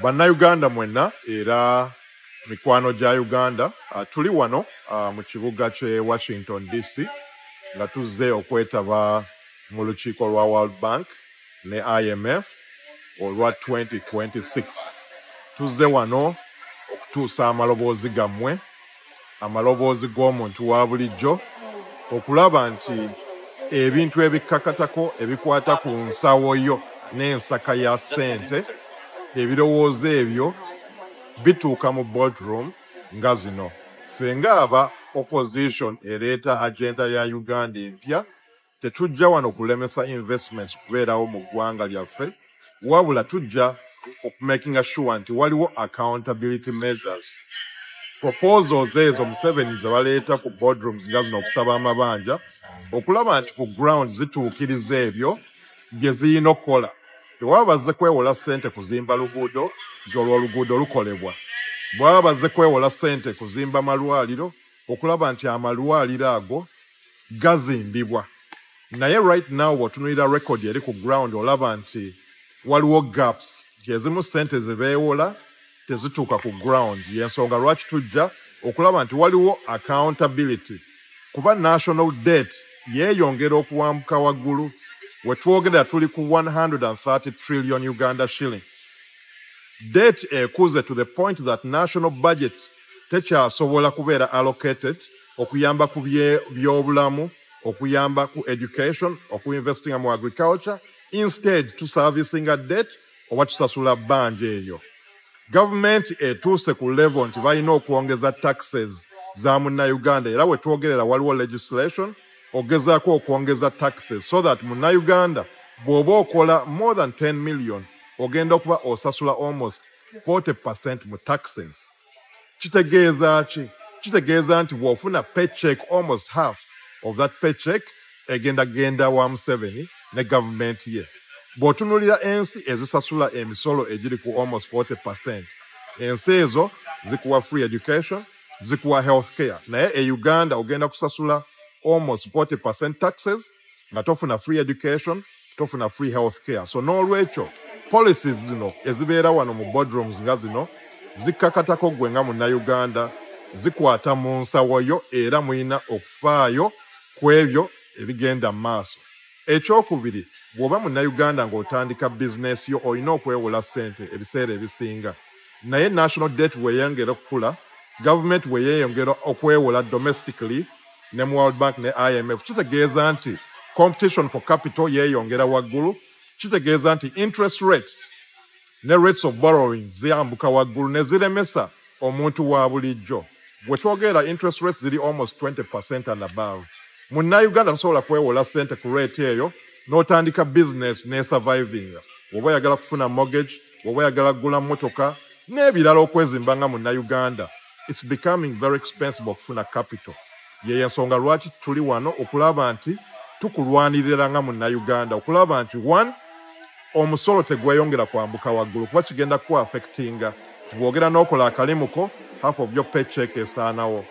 Bannayuganda mwenna era mikwano gya Uganda tuli wano mu kibuga ky'e Washington DC nga tuzze okwetaba mu lukiiko lwa World Bank ne IMF olwa 2026. Tuzze wano okutuusa amaloboozi gammwe, amaloboozi g'omuntu wa bulijjo, okulaba nti ebintu ebikakatako ebikwata ku nsawo yo n'ensaka ya ssente, ebirowoozo ebyo bituuka mu boardroom nga zino. Ffe ng'aba opposition ereeta agenda ya Uganda empya, tetujja wano kulemesa investments kubeerawo mu ggwanga lyaffe, wabula tujja okumakinga sure nti waliwo accountability measures. Proposals ezo Museveni ze baleeta ku boardrooms nga zino okusaba amabanja, okulaba nti ku ground zituukiriza ebyo bye ziyina okukola. Bw'aba bazze kwewola ssente kuzimba luguudo, nti olwo oluguudo lukolebwa. Bw'aba bazze kwewola ssente kuzimba malwaliro, okulaba nti amalwaliro ago gazimbibwa. Naye right now bw'otunuulira record eri ku ground olaba nti waliwo gaps, nti ezimu ssente ze beewola tezituuka ku ground. Y'ensonga lwaki tujja okulaba nti waliwo accountability. Kuba national debt yeeyongera okuwambuka waggulu, we twogera tuli ku 130 trillion Uganda shillings. Debt ekuze to the point that national budget tekyasobola kubeera allocated okuyamba ku byobulamu, okuyamba ku education, okuinvestinga mu agriculture, instead to servicing a debt oba tusasula bbanja eyo. Government etuuse ku level nti balina okwongeza taxes za munnayuganda, era we twogerera waliwo legislation ogezaako okwongeza taxes so that munnayuganda bw'oba okola more than 10 million ogenda okuba osasula almost 40% mu taxes. Kitegeeza ki? Kitegeeza nti bw'ofuna paycheck, almost half of that paycheck genda wa Museveni ne government ye. Bw'otunuulira ensi ezisasula emisolo egiri ku almost 40%, ensi ezo zikuwa free education, zikuwa health care. Naye e Uganda ogenda kusasula almost 40% taxes nga tofuna free education, tofuna free health care. So n'olwekyo policies zino ezibeera wano mu boardrooms nga zino zikkakatako gwe nga munnayuganda, zikwata mu nsawo yo era muyina okufaayo ku ebyo ebigenda mu maaso. Ekyokubiri, bw'oba munnayuganda ng'otandika bizinesi yo olina okwewola ssente ebiseera ebisinga. Naye national debt weeyongera okukula, government weeyongera okwewola domestically ne mu World Bank ne IMF, kitegeeza nti competition for capital yeeyongera waggulu, kitegeeza nti interest rates ne rates of borrowing ziyambuka waggulu ne ziremesa omuntu wa bulijjo. Bwe twogera interest rates ziri almost 20% and above. Munnayuganda tasobola kwewola ssente ku rate eyo n'otandika business ne surviving. Bw'oba oyagala kufuna mortgage, bw'oba oyagala kugula mmotoka n'ebirala okwezimba nga munnayuganda, it's becoming very expensive okufuna capital. Ye ensonga lwaki tuli wano okulaba nti tukulwanirira nga munnayuganda, okulaba nti one, omusolo tegweyongera kwambuka waggulu kuba kigenda ku affectinga. Bwogera n'okola akalimuko, half of your paycheck esaanawo.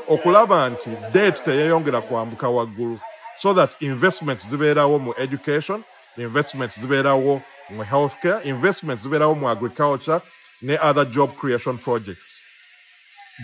Okulaba nti debt teyeeyongera kwambuka waggulu so that investments zibeerawo mu education, investments zibeerawo mu healthcare, investments zibeerawo mu agriculture ne other job creation projects.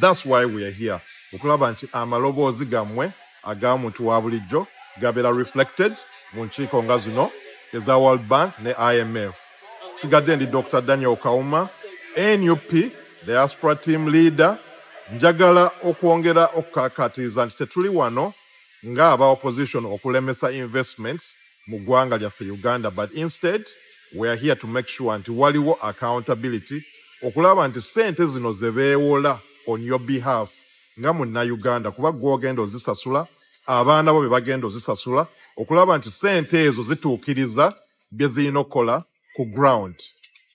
That's why we are here. Okulaba nti amaloboozi gammwe ag'omuntu wa bulijjo gabeera reflected mu nkiiko nga zino eza World Bank ne IMF. Sigadde ndi Dr. Daniel Kauma, NUP, Diaspora Team Leader. Njagala okwongera okukakatiza nti tetuli wano ng'aba opposition okulemesa investments mu ggwanga lyaffe Uganda, but instead we are here to make sure nti waliwo accountability, okulaba nti ssente zino ze beewola on your behalf nga munnayuganda, kuba gw'ogenda ozisasula, abaana bo be bagenda ozisasula, okulaba nti ssente ezo zituukiriza bye zirina okukola ku ground.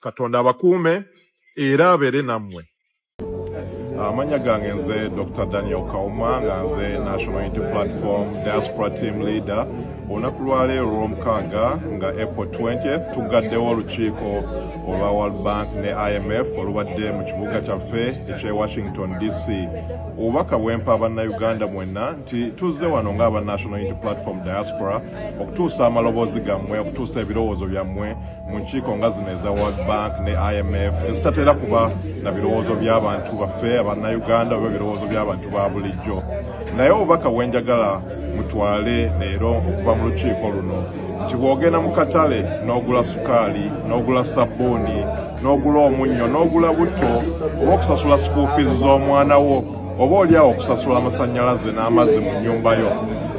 Katonda abakuume era abeere nammwe. Amanya gange nze Dr. Daniel Kauma nga nze National Unity Platform Diaspora Team Leader olunaku lwa leero olw'omukaaga nga April 20th tugaddewo olukiiko olwa World Bank ne IMF olubadde mu kibuga kyaffe ekye Washington DC. Obubaka bwempa bannayuganda mwenna nti tuzze wano ng'aba National Unity Platform Diaspora okutuusa amaloboozi gammwe, okutuusa ebirowoozo byammwe mu nkiiko nga zino eza World Bank ne IMF ezitatera kuba na birowoozo by'abantu baffe abannayuganda oba birowoozo by'abantu ba bulijjo. Naye obubaka bwenjagala mutwale leero okuva mu lukiiko luno nti bw'ogenda mu katale n'ogula sukaali n'ogula sabbuuni n'ogula omunnyo n'ogula butto oba okusasula school fees z'omwana wo oba oliawo okusasula amasannyalaze n'amazzi mu nnyumba yo,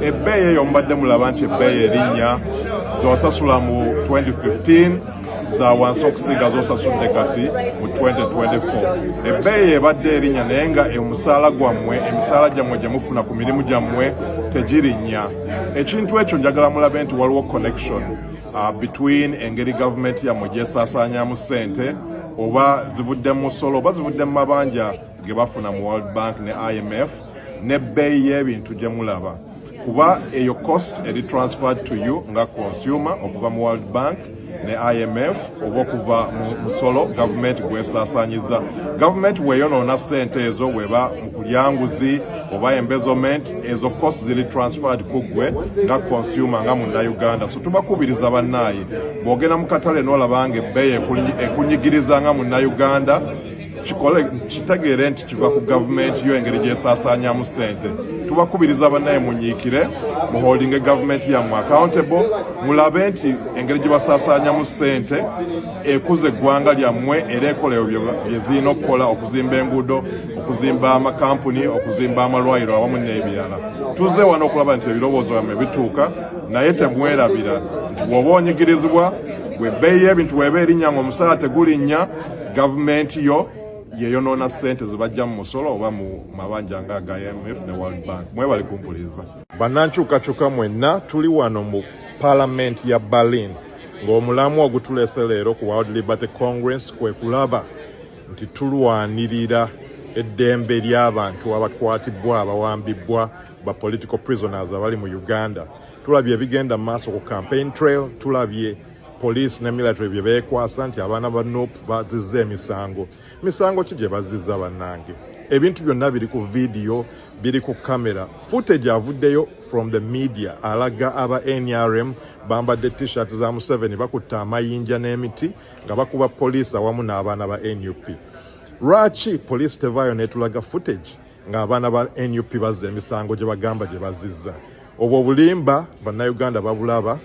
ebbeeyi eyo mubadde mulaba nti ebbeeyi erinnya z'osasula mu 2015 za wansi okusinga z'osasudde kati mu 2024. Ebbeeyi ebadde erinnya naye nga omusaala gwammwe emisaala gyammwe gye mufuna ku mirimu gyammwe tegirinnya. Ekintu ekyo njagala mulabe nti waliwo connection between engeri gavumenti yammwe gyesaasaanyamu ssente oba zivudde mu musolo oba zivudde mu mabanja ge bafuna mu World Bank ne IMF n'ebbeeyi y'ebintu gye mulaba. Kuba eyo cost eri transferred to you nga consumer okuva mu World Bank ne IMF oba okuva mu musolo gavumenti gwesaasaanyiza. Gavumenti bweyonoona ssente ezo bweba mu kulyanguzi oba embezzlement, ezo cost ziri transferred ku ggwe nga consumer nga munnayuganda. So tubakubiriza bannaayi bw'ogenda mu katale n'olaba nga ebbeeyi ekunyigiriza nga munnayuganda kitegeere nti kiva ku gavumenti yo engeri gyesaasaanyamu ssente. Tubakubiriza bannaye munyiikire muholdinge gavumenti yammwe accountable, mulabe nti engeri gye basaasaanyamu ssente ekuza eggwanga lyammwe era ekola ebyo bye zirina okukola, okuzimba enguudo, okuzimba amakampuni, okuzimba amalwaliro awamu n'ebirala. Tuzze wano okulaba nti ebirowoozo byammwe bituuka, naye temwerabira nti bw'oba onyigirizibwa bw'ebbeeyi y'ebintu bw'eba erinnya ng'omusaala tegulinnya, gavumenti yo yeyonoona ssente zibajja mu musolo oba mu mabanja nga aga IMF ne World Bank. Mwebale kumpuliriza. Bannankyukakyuka mwenna tuli wano mu paalamenti ya Berlin ng'omulamu ogutuleese leero ku World Liberty Congress kwe kulaba nti tulwanirira eddembe ly'abantu abakwatibwa abawambibwa ba political prisoners abali mu Uganda. Tulabye ebigenda mu maaso ku campaign trail, tulabye police ne military bye beekwasa nti abaana ba NUP bazizza misango ki gye bazizza bannange. Ebintu byonna biri ku video, biri ku kamera. Footage avuddeyo from the media alaga aba NRM bambadde t-shirt za Museveni bakutta amayinja n'emiti nga bakuba police awamu n'abaana ba NUP. Lwaki police tevaayo netulaga footage ng'abaana ba NUP bazza emisango gye bagamba gye bazizza? Obwo bulimba bannayuganda babulaba.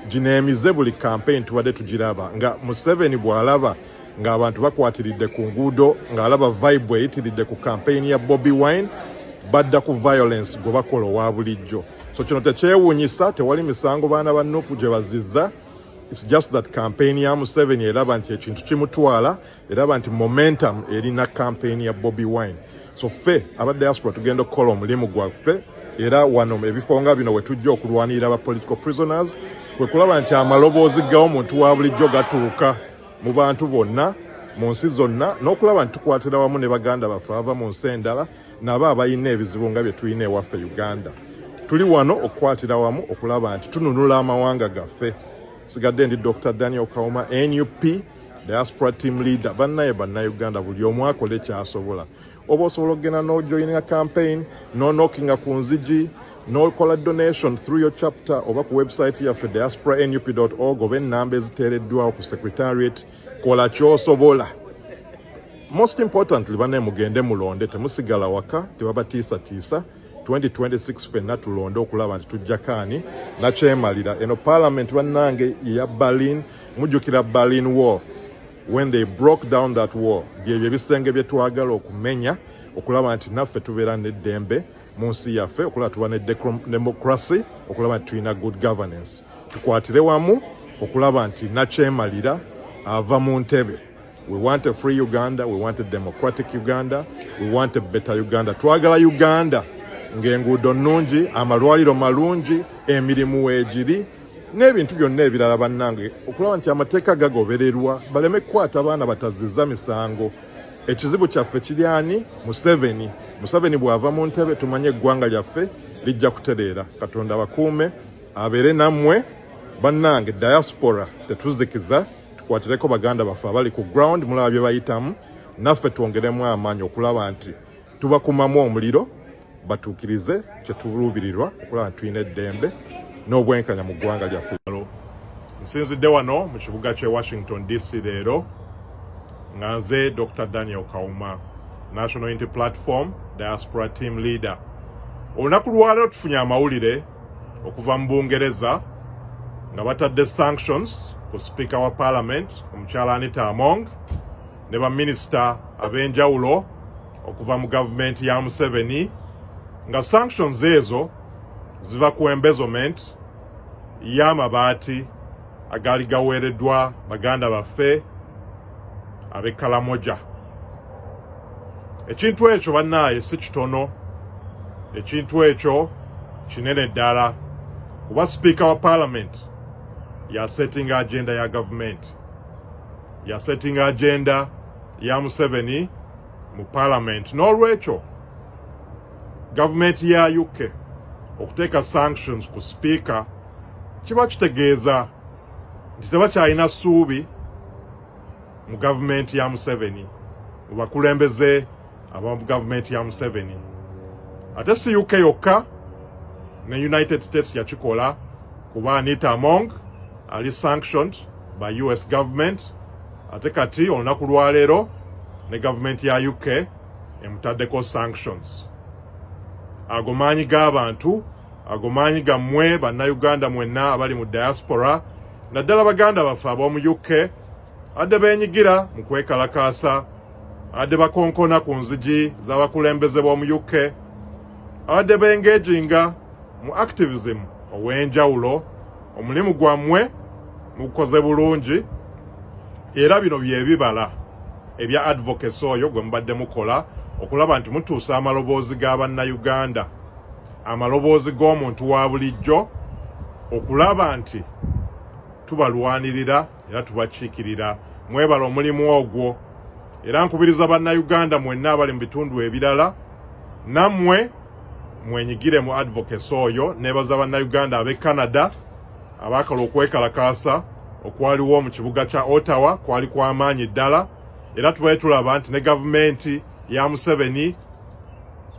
Gino emize buli campaign tubadde tugiraba nga Museveni bw'alaba ng'abantu bakwatiridde ku nguudo ng'alaba vibe eyitiridde ku campaign ya Bobi Wine badda ku violence gwe bakola owa bulijjo. So kino tekyewuunyisa, tewali misango baana ba NUP gye bazizza. It's just that campaign ya Museveni eraba nti ekintu kimutwala, eraba nti momentum erina campaign ya Bobi Wine. So ffe aba diaspora tugenda okukola omulimu gwaffe era wano ebifo nga bino we tujja okulwanirira aba political prisoners kwe kulaba nti amaloboozi g'omuntu wa bulijjo gatuuka mu bantu bonna mu nsi zonna n'okulaba nti tukwatira wamu ne baganda baffe ava mu nsi endala nabo abayina ebizibu nga bye tulina ewaffe Uganda. Tuli wano okukwatira wamu okulaba nti tununula amawanga gaffe. Sigadde ndi Dr. Daniel Kauma, NUP diaspora team leader. Bannayuganda buli omu akole kyasobola. Oba osobola okugenda n'ojoininga campaign, n'onookinga ku nzigi, n'okola donation through your chapter oba ku website yaffe diasporanup.org oba ennamba eziteereddwawo ku secretariat. Kola ky'osobola. Most importantly, banne mugende mulonde, temusigala waka, tebabatiisatiisa. 2026 fenna tulonde okulaba nti tujjakaani nakyemalira. Eno parliament bannange ya Berlin, mujjukira Berlin Wall. When they broke down that wall, byebyo ebisenge bye twagala okumenya okulaba nti naffe tubeera n'eddembe mu nsi yaffe, okulaba tuba ne democracy, okulaba nti tulina good governance. Tukwatire wamu okulaba nti nakyemalira ava mu ntebe. We want a free Uganda, we want a democratic Uganda, we want a better Uganda. Twagala Uganda ng'enguudo nnungi, amalwaliro malungi, emirimu weegiri n'ebintu byonna ebirala bannange okulaba nti amateeka gagobererwa baleme kukwata abaana batazizza misango. Ekizibu kyaffe kiri ani? Museveni bw'ava mu ntebe tumanye eggwanga lyaffe lijja kutereera. Katonda bakuume abeere nammwe bannange diaspora tetuzikiza tukwatireko baganda baffe abali ku ground mulaba bye bayitamu naffe twongeremu amaanyi okulaba nti tubakumamu omuliro batuukirize kyetuluubirirwa okulaba nti tulina eddembe n'obwenkanya mu ggwanga lyaffe. Nsinzidde wano mu kibuga ky'e Washington DC leero nga nze Dr. Daniel Kauma, National Unity Platform Diaspora Team Leader. Olunaku lwaleero tufunye amawulire okuva mu Bungereza nga batadde sanctions ku Speaker wa Parliament omukyala Anita Among ne baminisita ab'enjawulo okuva mu gavumenti ya Museveni, nga sanctions ezo ziva ku embezzlement y'amabaati agali gaweereddwa baganda baffe ab'e Karamoja. Ekintu ekyo bannaaye si kitono, ekintu ekyo kinene ddala, kuba Speaker wa Parliament yasetting agenda ya government, yasetting agenda ya Museveni mu Parliament. N'olwekyo gavumenti ya UK okuteeka sanctions ku Speaker kiba kitegeeza nti tebakyalina ssuubi mu gavumenti ya Museveni, mu bakulembeze aba mu gavumenti ya Museveni. Ate si UK yokka, ne United States yakikola, kuba Anita Among ali sanctioned by US government. Ate kati olunaku lwaleero ne gavumenti ya UK emutaddeko sanctions. Ago maanyi g'abantu, ago maanyi gammwe bannayuganda mwenna abali mu diaspora, naddala baganda baffe ab'omu UK adde beenyigira mu kwekalakaasa, adde bakonkona ku nzigi z'abakulembeze b'omu UK, adde beengaginga mu activism ow'enjawulo. Omulimu gwammwe mugukoze bulungi, era bino by'ebibala ebya advocacy oyo gwe mubadde mukola okulaba nti mutuusa amaloboozi g'abannayuganda, amaloboozi g'omuntu wa bulijjo, okulaba nti tubalwanirira era tubakiikirira. Mwebala omulimu ogwo, era nkubiriza bannayuganda mwenna abali mu bitundu ebirala nammwe mwenyigire mu advocacy oyo. Nebaza bannayuganda ab'e Canada abaakala okwekalakaasa okwaliwo mu kibuga kya Ottawa, kwali kw'amaanyi ddala, era tubaye tulaba nti ne gavumenti ya Museveni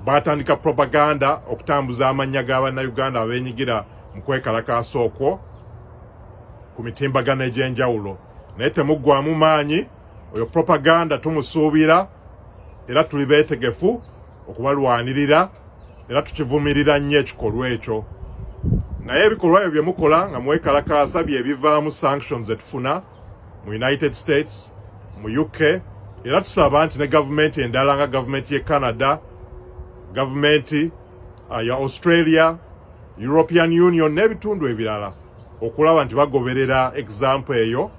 batandika propaganda okutambuza amannya g'abannayuganda abeenyigira mu kwekalakaasa okwo ku mitimbagano egy'enjawulo. Naye temuggwamu maanyi, oyo propaganda tumusuubira era tuli beetegefu okubalwanirira, era tukivumirira nnyo ekikolwa ekyo. Naye ebikolwa ebyo bye mukola nga mwekalakaasa bye bivaamu sanctions etufuna mu United States, mu UK, era tusaba nti ne gavumenti endala nga gavumenti y'e Canada, gavumenti ya Australia, European Union n'ebitundu ebirala okulaba nti bagoberera example eyo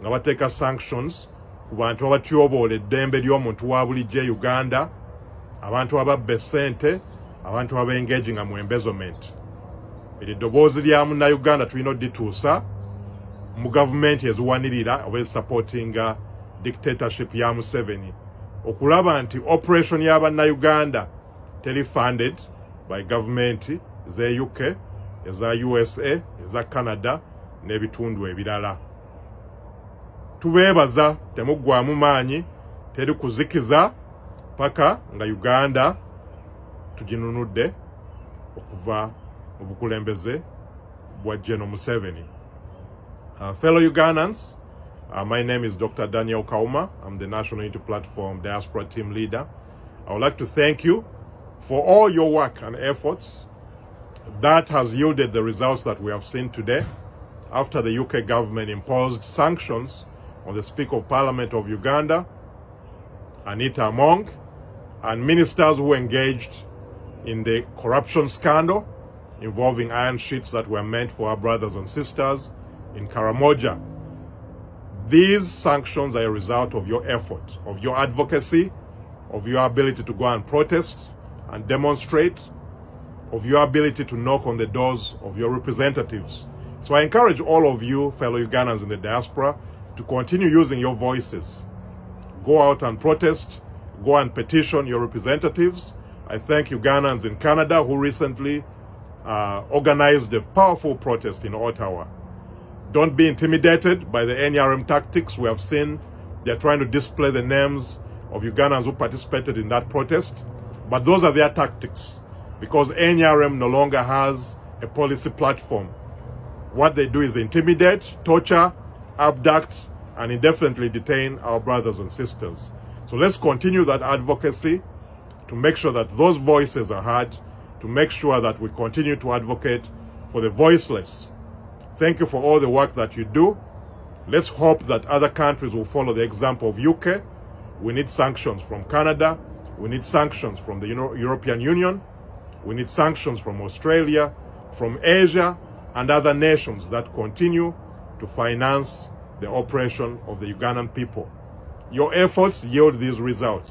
nga bateeka sanctions ku bantu abatyoboola eddembe ly'omuntu wa bulijjo e Uganda, abantu ababba essente, abantu abeengaginga mu embezzlement. Eri ddoboozi lya munnayuganda tulina oddituusa mu gavumenti eziwanirira oba ezisupportinga dictatorship ya Museveni, okulaba nti operation y'abannayuganda teri funded by gavumenti z'e UK, eza USA, eza Canada n'ebitundu ebirala. Tubeebaza, temuggwamu maanyi, teri kuzikiza paka nga Uganda tuginunudde okuva mu bukulembeze bwa General Museveni. Fellow Ugandans, my name is Dr. Daniel Kauma. I'm the National Unity Platform Diaspora Team Leader. I would like to thank you for all your work and efforts that has yielded the results that we have seen today after the UK government imposed sanctions on the Speaker of Parliament of Uganda, Anita Among, and ministers who engaged in the corruption scandal involving iron sheets that were meant for our brothers and sisters in Karamoja. These sanctions are a result of your effort, of your advocacy, of your ability to go and protest and demonstrate, of your ability to knock on the doors of your representatives. So I encourage all of you, fellow Ugandans in the diaspora, to continue using your voices. Go out and protest, go and petition your representatives. I thank Ugandans in Canada who recently organized a powerful protest in Ottawa. Don't be intimidated by the NRM tactics. We have seen they're trying to display the names of Ugandans who participated in that protest. But those are their tactics, because NRM no longer has a policy platform. What they do is intimidate, torture, abduct, and indefinitely detain our brothers and sisters. So let's continue that advocacy to make sure that those voices are heard, to make sure that we continue to advocate for the voiceless. Thank you for all the work that you do. Let's hope that other countries will follow the example of UK. We need sanctions from Canada. We need sanctions from the European Union. We need sanctions from Australia, from Asia, and other nations that continue to finance the oppression of the Ugandan people. Your efforts yield these results.